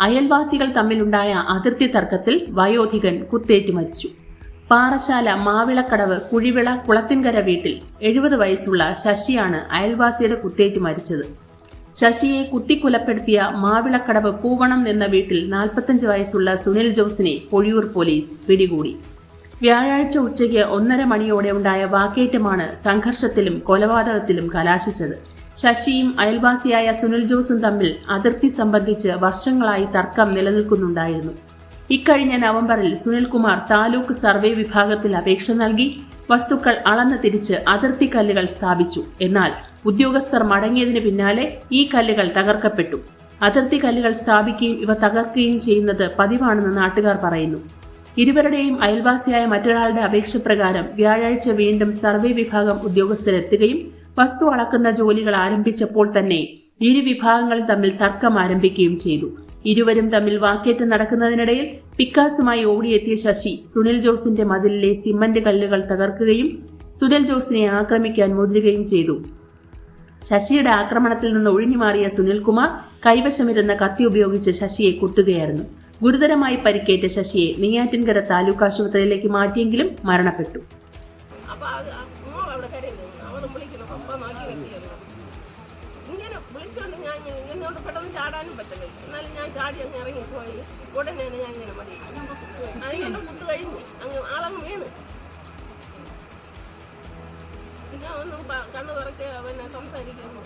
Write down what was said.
അയൽവാസികൾ തമ്മിലുണ്ടായ അതിർത്തി തർക്കത്തിൽ വയോധികൻ കുത്തേറ്റ് മരിച്ചു. പാറശാല മാവിളക്കടവ് കുഴിവിള കുളത്തിൻകര വീട്ടിൽ 70 വയസ്സുള്ള ശശിയാണ് അയൽവാസിയുടെ കുത്തേറ്റ് മരിച്ചത്. ശശിയെ കുത്തിക്കൊലപ്പെടുത്തിയ മാവിളക്കടവ് പൂവണം എന്ന വീട്ടിൽ 45 വയസ്സുള്ള സുനിൽ ജോസിനെ പൊഴിയൂർ പോലീസ് പിടികൂടി. വ്യാഴാഴ്ച ഉച്ചയ്ക്ക് 1:30 മണിയോടെ ഉണ്ടായ വാക്കേറ്റമാണ് സംഘർഷത്തിലും കൊലപാതകത്തിലും കലാശിച്ചത്. ശശിയും അയൽവാസിയായ സുനിൽ ജോസും തമ്മിൽ അതിർത്തി സംബന്ധിച്ച് വർഷങ്ങളായി തർക്കം നിലനിൽക്കുന്നുണ്ടായിരുന്നു. ഇക്കഴിഞ്ഞ നവംബറിൽ സുനിൽകുമാർ താലൂക്ക് സർവേ വിഭാഗത്തിൽ അപേക്ഷ നൽകി വസ്തുക്കൾ അളന്ന് തിരിച്ച് അതിർത്തി കല്ലുകൾ സ്ഥാപിച്ചു. എന്നാൽ ഉദ്യോഗസ്ഥർ മടങ്ങിയതിന് പിന്നാലെ ഈ കല്ലുകൾ തകർക്കപ്പെട്ടു. അതിർത്തി കല്ലുകൾ സ്ഥാപിക്കുകയും ഇവ തകർക്കുകയും ചെയ്യുന്നത് പതിവാണെന്ന് നാട്ടുകാർ പറയുന്നു. ഇരുവരുടെയും അയൽവാസിയായ മറ്റൊരാളുടെ അപേക്ഷ പ്രകാരം വ്യാഴാഴ്ച വീണ്ടും സർവേ വിഭാഗം ഉദ്യോഗസ്ഥരെത്തുകയും വസ്തു അളക്കുന്ന ജോലികൾ ആരംഭിച്ചപ്പോൾ തന്നെ ഇരു വിഭാഗങ്ങളും തമ്മിൽ തർക്കം ആരംഭിക്കുകയും ചെയ്തു. ഇരുവരും തമ്മിൽ വാക്കേറ്റം നടക്കുന്നതിനിടയിൽ പിക്കാസുമായി ഓടിയെത്തിയ ശശി സുനിൽ ജോസിന്റെ മതിലിലെ സിമന്റ് കല്ലുകൾ തകർക്കുകയും സുനിൽ ജോസിനെ ആക്രമിക്കാൻ മുതിരുകയും ചെയ്തു. ശശിയുടെ ആക്രമണത്തിൽ നിന്ന് ഒഴിഞ്ഞുമാറിയ സുനിൽകുമാർ കൈവശമിരുന്ന കത്തി ഉപയോഗിച്ച് ശശിയെ കുത്തുകയായിരുന്നു. ഗുരുതരമായി പരിക്കേറ്റ ശശിയെ നെയ്യാറ്റിൻകര താലൂക്ക് ആശുപത്രിയിലേക്ക് മാറ്റിയെങ്കിലും മരണപ്പെട്ടു. ചാടാനും പറ്റില്ല. എന്നാലും ഞാൻ ചാടി അങ്ങ് ഇറങ്ങിപ്പോയി. ഉടനെ ഞാൻ ഇങ്ങനെ മതി അതിനൊന്ന് കുത്തു കഴിഞ്ഞു ആളങ്ങ് വീണ്. പിന്നെ ഒന്നും കണ്ണു തുറക്കുക പിന്നെ സംസാരിക്കുന്നു.